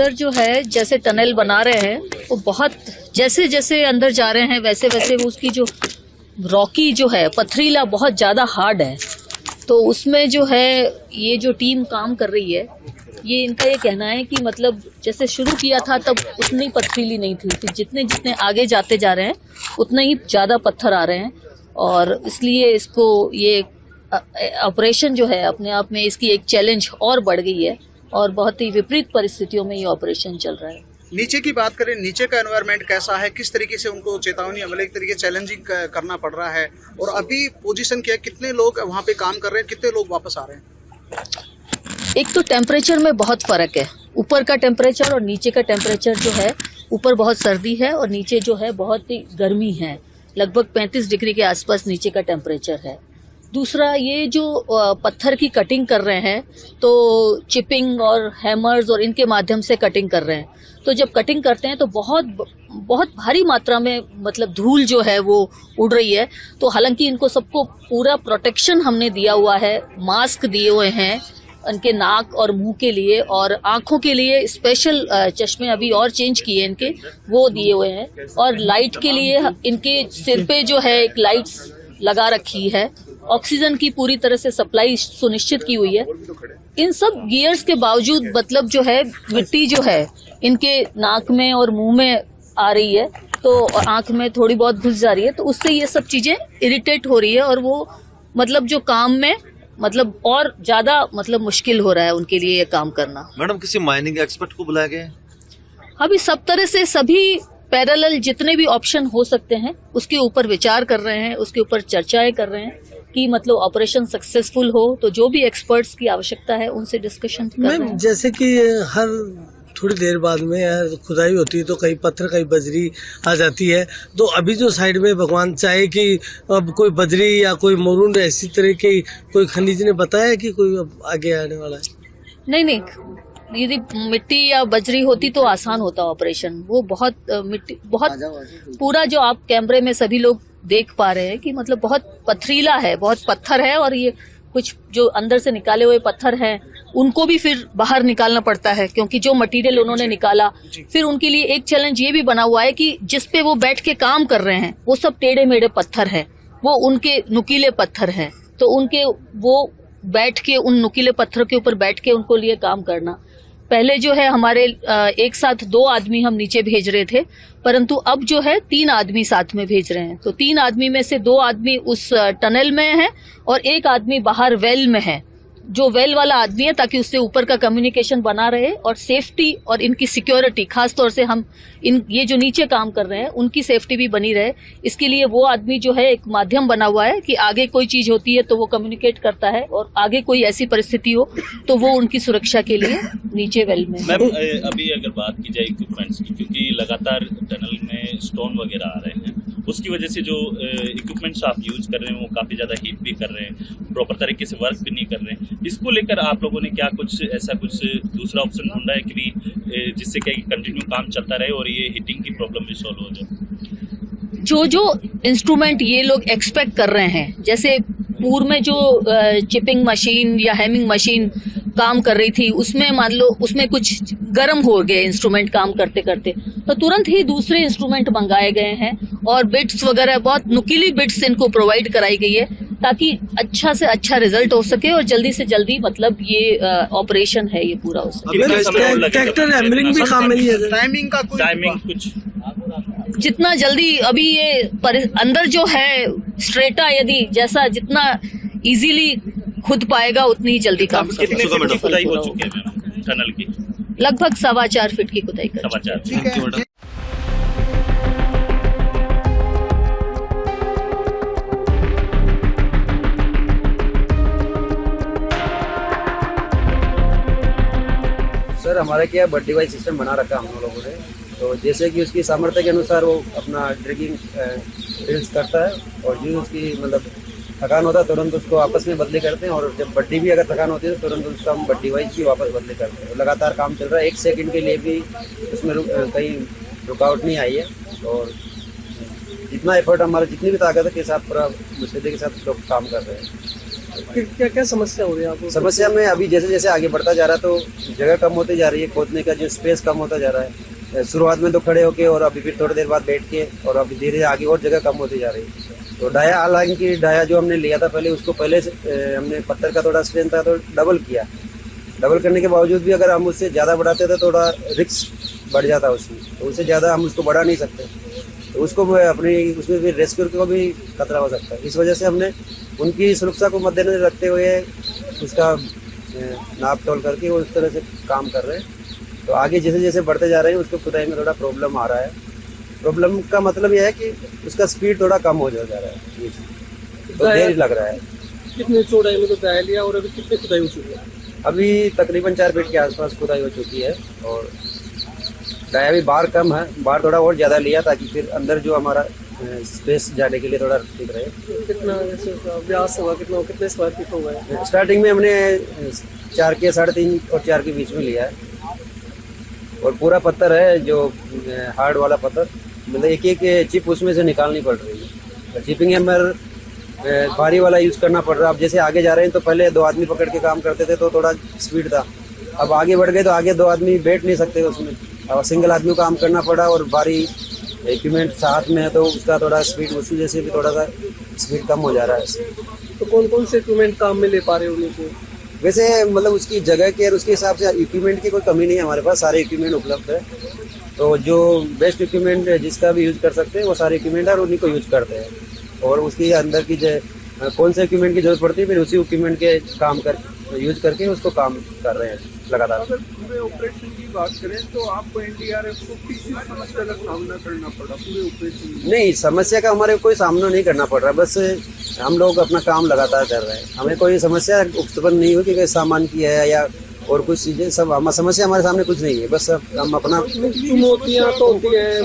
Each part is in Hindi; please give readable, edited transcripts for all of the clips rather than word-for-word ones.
अंदर जो है जैसे टनल बना रहे हैं वो बहुत जैसे जैसे अंदर जा रहे हैं वैसे वैसे उसकी जो रॉकी जो है पथरीला बहुत ज़्यादा हार्ड है। तो उसमें जो है ये जो टीम काम कर रही है ये इनका ये कहना है कि मतलब जैसे शुरू किया था तब उतनी पथरीली नहीं थी, फिर जितने जितने आगे जाते जा रहे हैं उतने ही ज़्यादा पत्थर आ रहे हैं और इसलिए इसको ये ऑपरेशन जो है अपने आप में इसकी एक चैलेंज और बढ़ गई है और बहुत ही विपरीत परिस्थितियों में ये ऑपरेशन चल रहा है। नीचे की बात करें, नीचे का एनवायरनमेंट कैसा है, किस तरीके से उनको चेतावनी अमल एक तरीके चैलेंजिंग करना पड़ रहा है और अभी पोजीशन क्या है, कितने लोग वहाँ पे काम कर रहे हैं, कितने लोग वापस आ रहे हैं? एक तो टेम्परेचर में बहुत फर्क है, ऊपर का टेम्परेचर और नीचे का टेम्परेचर जो है ऊपर बहुत सर्दी है और नीचे जो है बहुत ही गर्मी है, लगभग 35 डिग्री के आसपास नीचे का टेम्परेचर है। दूसरा ये जो पत्थर की कटिंग कर रहे हैं तो चिपिंग और हैमर्स और इनके माध्यम से कटिंग कर रहे हैं, तो जब कटिंग करते हैं तो बहुत भारी मात्रा में मतलब धूल जो है वो उड़ रही है। तो हालांकि इनको सबको पूरा प्रोटेक्शन हमने दिया हुआ है, मास्क दिए हुए हैं उनके नाक और मुंह के लिए और आंखों के लिए स्पेशल चश्मे अभी और चेंज किए इनके वो दिए हुए हैं और लाइट के लिए इनके सिर पे जो है एक लाइट्स लगा रखी है, ऑक्सीजन की पूरी तरह से सप्लाई सुनिश्चित की हुई है। इन सब गियर्स के बावजूद मतलब जो है मिट्टी जो है इनके नाक में और मुंह में आ रही है तो आंख में थोड़ी बहुत घुस जा रही है, तो उससे ये सब चीजें इरिटेट हो रही है और वो मतलब जो काम में मतलब और ज्यादा मतलब मुश्किल हो रहा है उनके लिए ये काम करना। मैडम किसी माइनिंग एक्सपर्ट को बुलाया गया है? अभी सब तरह से सभी पैरेलल जितने भी ऑप्शन हो सकते हैं उसके ऊपर विचार कर रहे हैं, उसके ऊपर चर्चाएं कर रहे हैं कि मतलब ऑपरेशन सक्सेसफुल हो तो जो भी एक्सपर्ट्स की आवश्यकता है उनसे डिस्कशन कर रहे हैं। जैसे कि हर थोड़ी देर बाद में खुदाई होती है तो कई पत्थर कई बजरी आ जाती है, तो अभी जो साइड में भगवान चाहे कि अब कोई बजरी या कोई मरून ऐसी तरह की कोई खनिज ने बताया कि कोई अब आगे आने वाला है? नहीं, यदि मिट्टी या बजरी होती तो आसान होता ऑपरेशन। वो बहुत मिट्टी बहुत पूरा जो आप कैमरे में सभी लोग देख पा रहे हैं कि मतलब बहुत पथरीला है, बहुत पत्थर है और ये कुछ जो अंदर से निकाले हुए पत्थर हैं उनको भी फिर बाहर निकालना पड़ता है क्योंकि जो मटेरियल उन्होंने निकाला फिर उनके लिए एक चैलेंज ये भी बना हुआ है कि जिस पे वो बैठ के काम कर रहे हैं वो सब टेढ़े मेढ़े पत्थर हैं, वो उनके नुकीले पत्थर हैं, तो उनके वो बैठ के उन नुकीले पत्थर के ऊपर बैठ के उनको लिए काम करना। पहले जो है हमारे एक साथ 2 आदमी हम नीचे भेज रहे थे, परंतु अब जो है 3 आदमी साथ में भेज रहे हैं। तो 3 आदमी में से 2 आदमी उस टनल में है और 1 आदमी बाहर वेल में है, जो वेल वाला आदमी है, ताकि उससे ऊपर का कम्युनिकेशन बना रहे और सेफ्टी और इनकी सिक्योरिटी, खास तौर से हम ये जो नीचे काम कर रहे हैं उनकी सेफ्टी भी बनी रहे। इसके लिए वो आदमी जो है एक माध्यम बना हुआ है कि आगे कोई चीज होती है तो वो कम्युनिकेट करता है और आगे कोई ऐसी परिस्थिति हो तो वो उनकी सुरक्षा के लिए नीचे वेल में। मैम अभी अगर बात की जाए इक्विपमेंट्स की, क्योंकि लगातार टनल में स्टोन वगैरह आ रहे हैं, उसकी वजह से जो इक्विपमेंट्स आप यूज कर रहे हैं वो काफी ज्यादा हीट भी कर रहे हैं, प्रॉपर तरीके से वर्क भी नहीं कर रहे हैं। इसको लेकर आप लोगों ने क्या कुछ ऐसा कुछ दूसरा ऑप्शन ढूंढा है कि जिससे क्या कंटिन्यू काम चलता रहे और ये हीटिंग की प्रॉब्लम भी सॉल्व हो जाए? जो इंस्ट्रूमेंट ये लोग एक्सपेक्ट कर रहे हैं, जैसे पूर्व में जो चिपिंग मशीन या हैमिंग मशीन काम कर रही थी उसमें मान लो उसमें कुछ गर्म हो गए इंस्ट्रूमेंट काम करते करते, तो तुरंत ही दूसरे इंस्ट्रूमेंट मंगाए गए हैं और बिट्स वगैरह बहुत नुकीली बिट्स इनको प्रोवाइड कराई गई है ताकि अच्छा से अच्छा रिजल्ट हो सके और जल्दी से जल्दी मतलब ये ऑपरेशन है ये पूरा हो सके। ट्रैक्टर हैमरिंग भी काम में नहीं है, टाइमिंग कुछ जितना जल्दी अभी ये अंदर जो है स्ट्रेटा यदि जैसा जितना इजीली खुद पाएगा उतनी ही जल्दी काम कितने फीट की खुदाई हो चुकी है टनल की? लगभग 4.25 फीट की खुदाई कर 4.25। सर हमारा क्या बट डिवाइस सिस्टम बना रखा हम लोगों ने, तो जैसे कि उसकी सामर्थ्य के अनुसार वो अपना ड्रिगिंग ड्रिल्स करता है और जो उसकी मतलब थकान होता है तुरंत उसको आपस में बदली करते हैं और जब बड्डी भी अगर थकान होती है तो तुरंत उसका हम बट डिवाइस भी वापस बदली करते हैं। लगातार काम चल रहा है, 1 सेकंड के लिए भी उसमें कहीं रुकावट नहीं आई है और जितना एफर्ट हमारा जितनी भी ताकत है के साथ पूरा मुस्तैदी के साथ लोग काम कर रहे हैं। क्या क्या समस्या हो रही है आपको? समस्या में अभी जैसे जैसे आगे बढ़ता जा रहा है तो जगह कम होती जा रही है, खोदने का जो स्पेस कम होता जा रहा है। शुरुआत में तो खड़े होके और अभी फिर थोड़ी देर बाद बैठ के और अभी धीरे धीरे आगे और जगह कम होती जा रही है। तो डाया, हालांकि डाया जो हमने लिया था पहले, उसको पहले से हमने पत्थर का थोड़ा स्ट्रेंथ था तो डबल किया। डबल करने के बावजूद भी अगर हम उससे ज़्यादा बढ़ाते तो थोड़ा रिस्क बढ़ जाता उसमें, तो उससे ज़्यादा हम उसको बढ़ा नहीं सकते, तो उसको अपनी उसमें भी रेस्क्यू को भी खतरा हो सकता है। इस वजह से हमने उनकी सुरक्षा को मद्देनजर रखते हुए उसका नाप तोल करके वो उस तरह से काम कर रहे हैं। तो आगे जैसे जैसे बढ़ते जा रहे हैं उसको खुदाई में थोड़ा प्रॉब्लम आ रहा है। प्रॉब्लम का मतलब यह है कि उसका स्पीड थोड़ा कम हो जा रहा है, तो देर लग रहा है। कितने चौड़ाई में तो डाया लिया और अभी कितने खुदाई हो चुकी है? अभी तकरीबन 4 फीट के आसपास खुदाई हो चुकी है और डाया भी बाहर कम है, बाहर थोड़ा और ज़्यादा लिया ताकि फिर अंदर जो हमारा स्पेस जाने के लिए थोड़ा ठीक रहे। कितना जैसे व्यास होगा, कितने स्क्वायर फीट होगा? स्टार्टिंग में हमने 4 के 3.5 और 4 के बीच में लिया है और पूरा पत्थर है जो हार्ड वाला पत्थर, मतलब एक एक चिप उसमें से निकालनी पड़ रही है। चिपिंग हैमर भारी वाला यूज़ करना पड़ रहा है। अब जैसे आगे जा रहे हैं तो पहले 2 आदमी पकड़ के काम करते थे तो थोड़ा स्पीड था, अब आगे बढ़ गए तो आगे 2 आदमी बैठ नहीं सकते उसमें, और सिंगल आदमी को काम करना पड़ा और भारी इक्विपमेंट साथ में है तो उसका थोड़ा स्पीड उसी वजह से भी थोड़ा सा स्पीड कम हो जा रहा है। तो कौन कौन से इक्विपमेंट काम में ले पा रहे हो उनको? वैसे मतलब उसकी जगह की और उसके हिसाब से इक्विपमेंट की कोई कमी नहीं है, हमारे पास सारे इक्विपमेंट उपलब्ध है। तो जो बेस्ट इक्विपमेंट जिसका भी यूज़ कर सकते हैं वो सारे इक्विपमेंट है और उन्हीं को यूज़ करते हैं, और उसकी अंदर की कौन से इक्विपमेंट की जरूरत पड़ती है फिर उसी इक्विपमेंट के काम कर यूज़ करके उसको काम कर रहे हैं लगातार। अगर पूरे ऑपरेशन की बात करें तो आपको एनडीआरएफ को किस समस्या का सामना करना पड़ा पूरे ऑपरेशन में? नहीं, समस्या का हमारे कोई सामना नहीं करना पड़ रहा, बस हम लोग अपना काम लगातार कर रहे हैं। हमें कोई समस्या उत्पन्न नहीं हुई कि सामान की है या और कुछ चीज़ें, सब समस्या हमारे सामने कुछ नहीं है, बस हम अपना। चुनौतियाँ तो होती हैं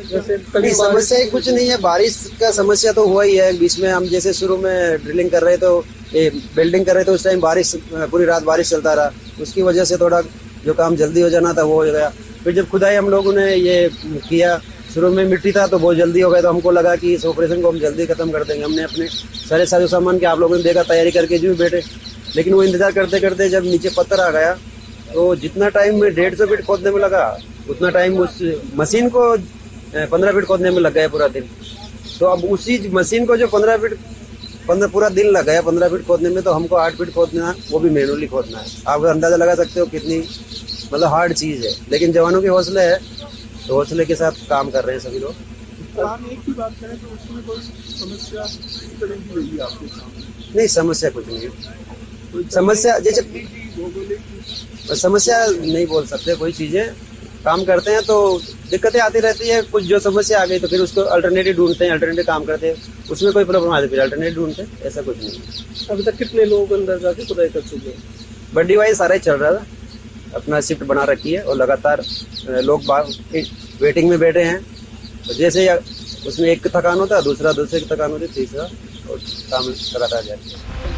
जैसे नहीं, समस्या ही कुछ नहीं है, बारिश का समस्या तो हुआ ही है। बीच में हम जैसे शुरू में ड्रिलिंग कर रहे तो बिल्डिंग कर रहे थे, उस टाइम बारिश, पूरी रात बारिश चलता रहा, उसकी वजह से थोड़ा जो काम जल्दी हो जाना था वो हो गया। फिर जब खुदाई हम लोगों ने ये किया, शुरू में मिट्टी था तो बहुत जल्दी हो गया, तो हमको लगा कि इस ऑपरेशन को हम जल्दी खत्म कर देंगे। हमने अपने सारे साजो सामान के आप लोगों ने देखा तैयारी करके जो बैठे, लेकिन वो इंतज़ार करते करते जब नीचे पत्थर आ गया तो जितना टाइम 150 फीट खोदने में लगा उतना टाइम उस मशीन को 15 फीट खोदने में लग गया पूरा दिन। तो अब उसी मशीन को जो 15 फीट पूरा दिन लग गया 15 फीट खोदने में, तो हमको 8 फीट खोदना है, वो भी मैनुअली खोदना है। आप अंदाज़ा लगा सकते हो कितनी मतलब हार्ड चीज़ है, लेकिन जवानों के हौसले है तो हौसले के साथ काम कर रहे हैं सभी लोग। हम एक ही बात करें तो उसमें कोई समस्या किस तरह की रही आपके सामने? नहीं, समस्या कुछ नहीं है। समस्या जैसे समस्या नहीं बोल सकते, कोई चीज़ें काम करते हैं तो दिक्कतें आती रहती है, कुछ जो समस्या आ गई तो फिर उसको अल्टरनेटिव ढूंढते हैं, अल्टरनेटिव काम करते हैं, उसमें कोई प्रॉब्लम आती है फिर अल्टरनेटिव ढूंढते हैं, ऐसा कुछ नहीं। अभी तक कितने लोग अंदर जाके खुदाई कर चुके हैं? बड्डी वाइज सारा ही चल रहा था, अपना शिफ्ट बना रखी है और लगातार लोग वेटिंग में बैठे हैं। तो जैसे उसमें एक थकान होता है, दूसरे की थकान होती है, तीसरा, और काम लगातार जाती है।